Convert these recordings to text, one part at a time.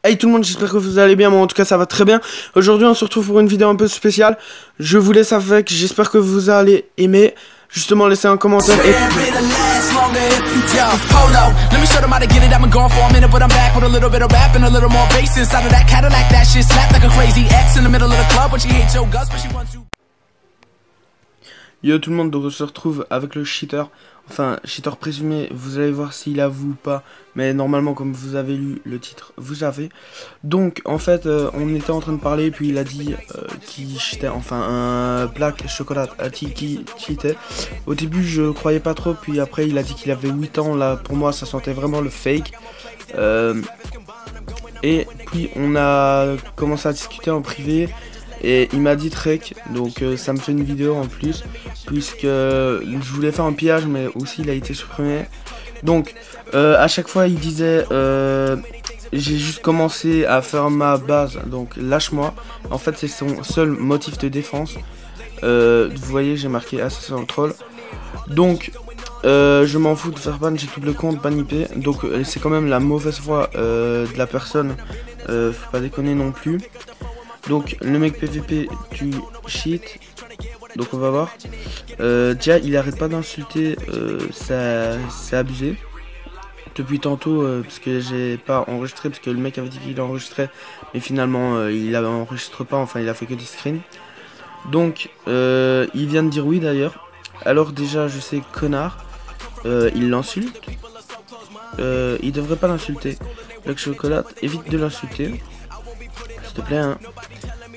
Hey tout le monde, j'espère que vous allez bien, moi en tout cas ça va très bien. Aujourd'hui on se retrouve pour une vidéo un peu spéciale. Je vous laisse avec, j'espère que vous allez aimer. Justement laissez un commentaire et... Yo tout le monde, donc on se retrouve avec le cheater. Enfin, cheater présumé, vous allez voir s'il avoue ou pas. Mais normalement, comme vous avez lu le titre, vous savez. Donc, en fait, on était en train de parler, puis il a dit qu'il cheatait. Enfin, un Black Chocolat qui cheatait. Au début, je croyais pas trop, puis après, il a dit qu'il avait 8 ans. Là, pour moi, ça sentait vraiment le fake. Et puis, on a commencé à discuter en privé. Et il m'a dit Trek, donc ça me fait une vidéo en plus, puisque je voulais faire un pillage, mais aussi il a été supprimé. Donc à chaque fois il disait j'ai juste commencé à faire ma base, donc lâche-moi. En fait c'est son seul motif de défense. Vous voyez, j'ai marqué Assassin Troll. Donc je m'en fous de faire ban, j'ai tout le compte ban IP. Donc c'est quand même la mauvaise foi de la personne, faut pas déconner non plus. Donc le mec PVP tu cheat. Donc on va voir. Déjà il arrête pas d'insulter, c'est abusé. Depuis tantôt parce que j'ai pas enregistré, parce que le mec avait dit qu'il enregistrait, mais finalement il enregistre pas, enfin il a fait que des screens. Donc il vient de dire oui d'ailleurs. Alors déjà je sais connard, il l'insulte. Il devrait pas l'insulter. Black Chocolat, évite de l'insulter. S'il te plaît hein.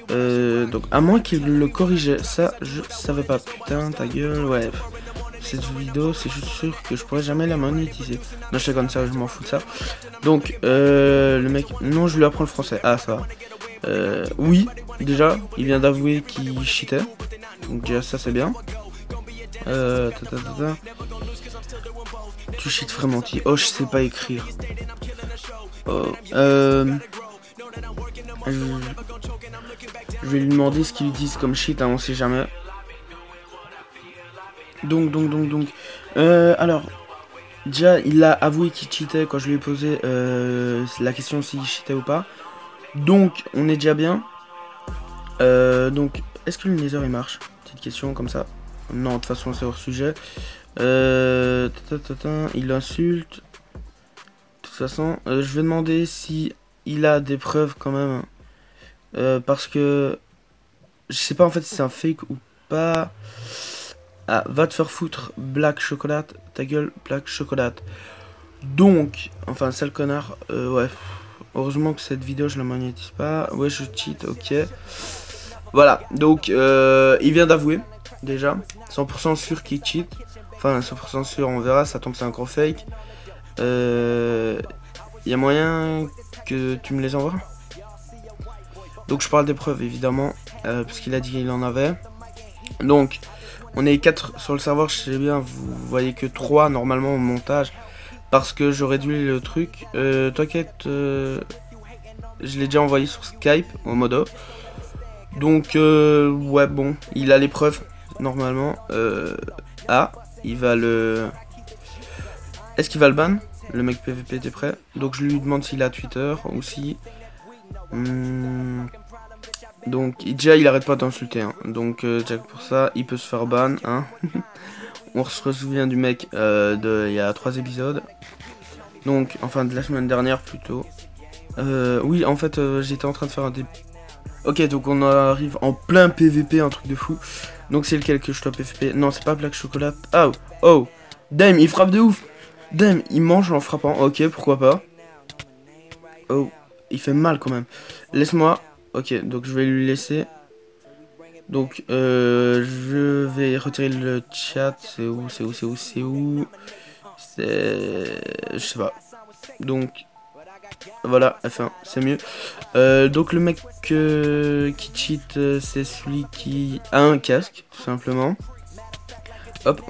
Donc à moins qu'il le corrigeait, ça je savais pas. Putain ta gueule, ouais. Cette vidéo c'est juste sûr que je pourrais jamais la monétiser. Non je sais comme ça, je m'en fous de ça. Donc le mec, non je lui apprends le français. Ah ça va. Oui, déjà il vient d'avouer qu'il cheatait. Donc déjà ça c'est bien. Tu cheats vraiment, oh je sais pas écrire. Oh, je vais lui demander ce qu'ils disent comme shit, hein, on sait jamais. Donc. Alors, déjà, il a avoué qu'il cheatait quand je lui ai posé la question s'il cheatait ou pas. Donc, on est déjà bien. Donc, est-ce que le Nether il marche? Petite question comme ça. Non, de toute façon, c'est hors sujet. Il insulte. De toute façon, je vais demander si il a des preuves quand même. Parce que je sais pas en fait si c'est un fake ou pas. Ah, va te faire foutre, Black Chocolat, ta gueule, Black Chocolat. Donc, enfin, sale connard, ouais. Heureusement que cette vidéo je la monétise pas. Ouais, je cheat, ok. Voilà, donc il vient d'avouer déjà. 100% sûr qu'il cheat. Enfin, 100% sûr, on verra, ça tombe, c'est un gros fake. Y a moyen que tu me les envoies? Donc je parle des preuves évidemment, parce qu'il a dit qu'il en avait. Donc on est 4 sur le serveur, je sais bien, vous voyez que 3 normalement au montage, parce que je réduis le truc. T'inquiète, je l'ai déjà envoyé sur Skype au modo. Donc ouais bon, il a les preuves normalement. Ah, il va le... Est-ce qu'il va le ban? Le mec PVP était prêt. Donc je lui demande s'il a Twitter aussi. Donc déjà il arrête pas d'insulter hein. Donc Jack pour ça il peut se faire ban hein. On se souvient du mec il y a 3 épisodes. Donc enfin de la semaine dernière plutôt. Oui en fait j'étais en train de faire un Ok donc on arrive en plein PVP, un truc de fou. Donc c'est lequel que je dois PVP? Non c'est pas Black Chocolat. Oh damn il frappe de ouf. Damn il mange en frappant. Ok pourquoi pas. Oh il fait mal quand même. Laisse-moi. Ok, donc je vais lui laisser. Donc je vais retirer le chat. C'est où? Je sais pas. Donc voilà, F1, c'est mieux. Donc le mec qui cheat, c'est celui qui a un casque, tout simplement. Hop,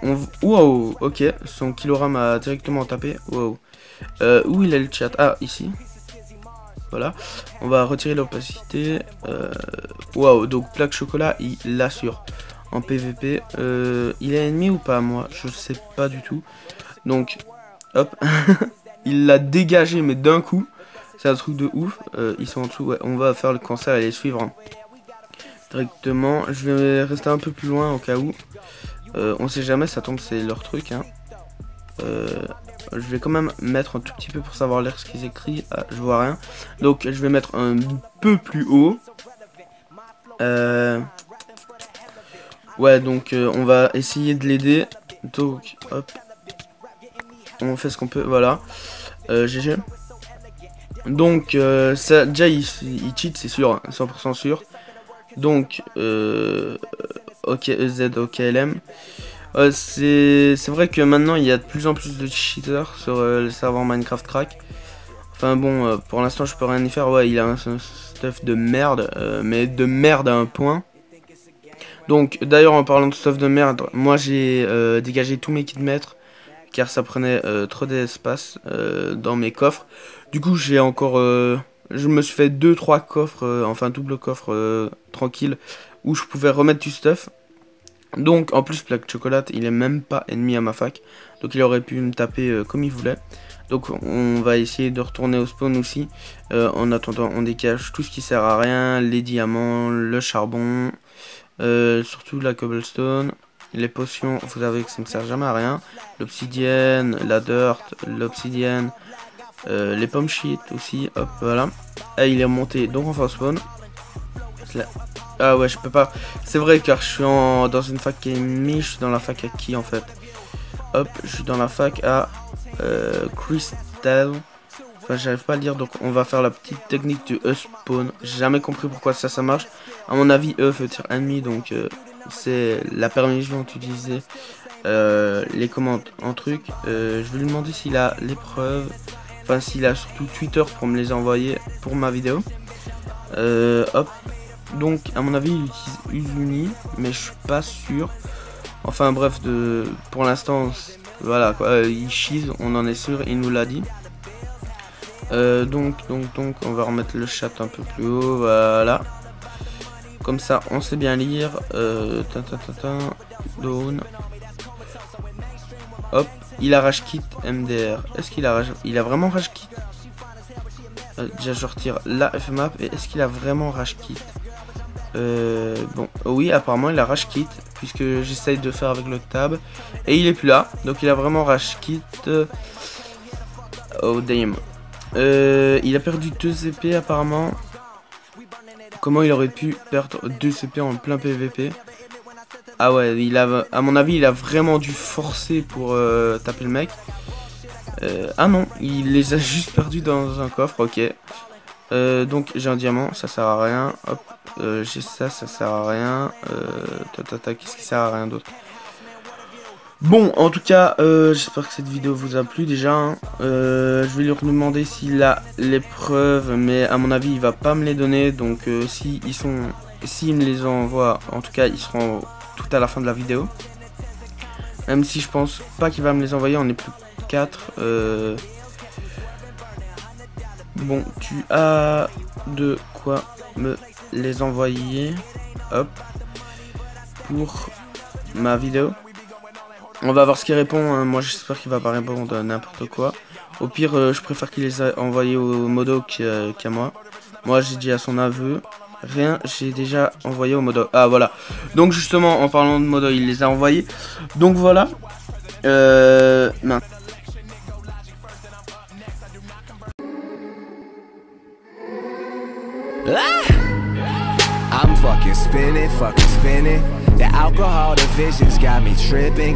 wow, ok, son kilogramme a directement tapé. Wow. Où il a le chat? Ah, ici. Voilà, on va retirer l'opacité. Waouh, donc Black Chocolat, il l'assure en PVP. Il est ennemi ou pas? Moi, je sais pas du tout. Donc, hop, il l'a dégagé, mais d'un coup. C'est un truc de ouf. Ils sont en dessous. Ouais, on va faire le cancer et les suivre hein, directement. Je vais rester un peu plus loin au cas où. On sait jamais, ça tombe, c'est leur truc. Hein. Je vais quand même mettre un tout petit peu pour savoir lire ce qu'ils écrivent. Ah, je vois rien. Donc je vais mettre un peu plus haut. Ouais, donc on va essayer de l'aider. Donc, hop. On fait ce qu'on peut, voilà. GG. Donc, ça, déjà, il cheat, c'est sûr, 100% sûr. Donc, OK, EZ, OKLM. C'est vrai que maintenant, il y a de plus en plus de cheaters sur le serveur Minecraft Crack. Enfin bon, pour l'instant, je peux rien y faire. Ouais, il a un stuff de merde, mais de merde à un point. Donc, d'ailleurs, en parlant de stuff de merde, moi, j'ai dégagé tous mes kits-maîtres car ça prenait trop d'espace dans mes coffres. Du coup, j'ai encore... je me suis fait 2-3 coffres, enfin double coffre tranquille, où je pouvais remettre du stuff. Donc, en plus, Black Chocolate, il est même pas ennemi à ma fac. Donc, il aurait pu me taper comme il voulait. Donc, on va essayer de retourner au spawn aussi. En attendant, on dégage tout ce qui sert à rien. Les diamants, le charbon, surtout la cobblestone. Les potions, vous savez que ça ne sert jamais à rien. L'obsidienne, la dirt, l'obsidienne, les pommes shit aussi, hop, voilà. Et il est monté donc en face spawn. Ah ouais, je peux pas. C'est vrai car je suis dans une fac qui est ennemie. Je suis dans la fac à qui en fait? Hop, je suis dans la fac à Crystal. Enfin, j'arrive pas à le dire, donc on va faire la petite technique du E-spawn. J'ai jamais compris pourquoi ça marche. À mon avis, E veut dire ennemi, donc c'est la permission d'utiliser les commandes en truc. Je vais lui demander s'il a les preuves. Enfin, s'il a surtout Twitter pour me les envoyer pour ma vidéo. Hop. Donc, à mon avis, il utilise Usuni, mais je suis pas sûr. Enfin, bref, pour l'instant, voilà quoi. Il cheese, on en est sûr, il nous l'a dit. Donc, on va remettre le chat un peu plus haut, voilà. Comme ça, on sait bien lire. Down. Hop, il a rage kit MDR. Est-ce qu'il a rage... Il a vraiment rage kit? Déjà, je retire la FMAP. Et est-ce qu'il a vraiment rage kit? Bon, oui, apparemment, il a rage kit. Puisque j'essaye de faire avec le tab. Et il est plus là. Donc, il a vraiment rage kit. Oh, damn. Il a perdu 2 CP apparemment. Comment il aurait pu perdre 2 CP en plein PVP? Ah ouais, à mon avis, il a vraiment dû forcer pour taper le mec. Ah non, il les a juste perdus dans un coffre, ok. Donc j'ai un diamant, ça sert à rien. Hop, j'ai ça sert à rien. Qu'est-ce qui sert à rien d'autre? Bon, en tout cas, j'espère que cette vidéo vous a plu déjà. Hein. Je vais lui demander s'il a les preuves, mais à mon avis, il va pas me les donner. Donc, s'il me les envoie, en tout cas, ils seront tout à la fin de la vidéo. Même si je pense pas qu'il va me les envoyer, on est plus 4. Bon, tu as de quoi me les envoyer. Hop. Pour ma vidéo. On va voir ce qu'il répond. Hein. Moi, j'espère qu'il va pas répondre à n'importe quoi. Au pire, je préfère qu'il les ait envoyés au modo qu'à moi. Moi, j'ai dit à son aveu. Rien, j'ai déjà envoyé au modo. Ah, voilà. Donc, justement, en parlant de modo, il les a envoyés. Donc, voilà. Maintenant. I'm fucking spinning. The alcohol, the visions got me tripping,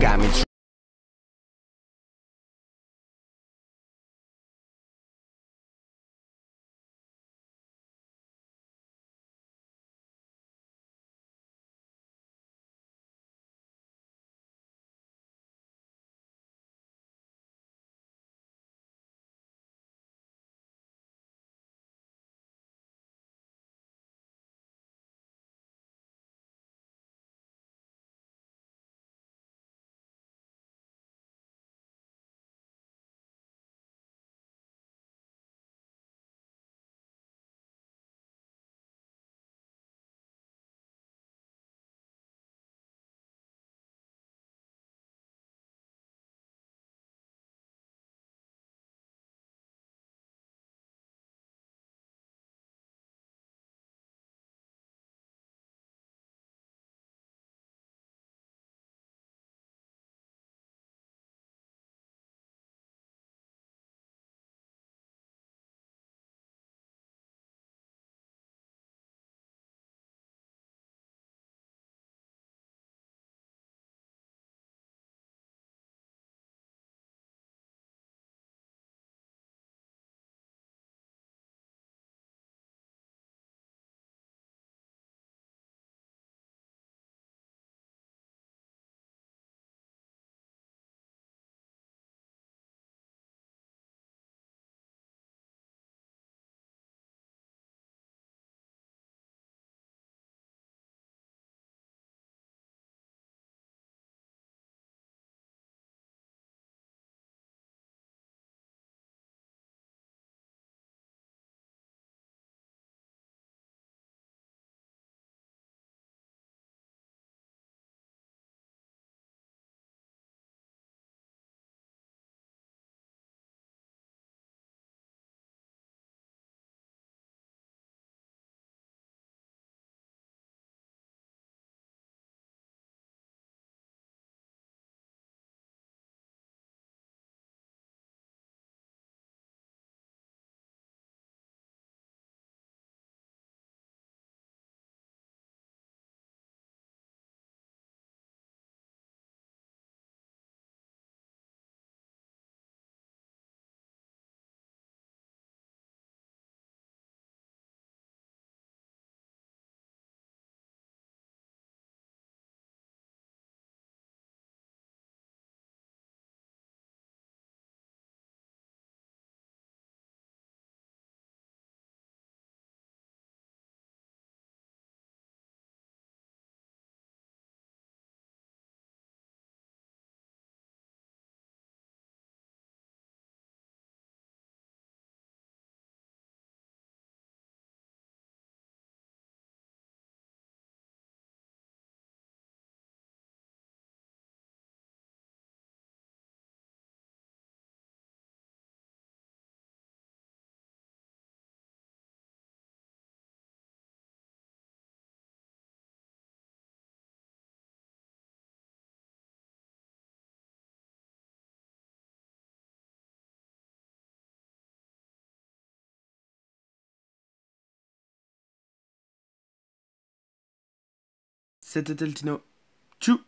C'était Teltino. Tchou.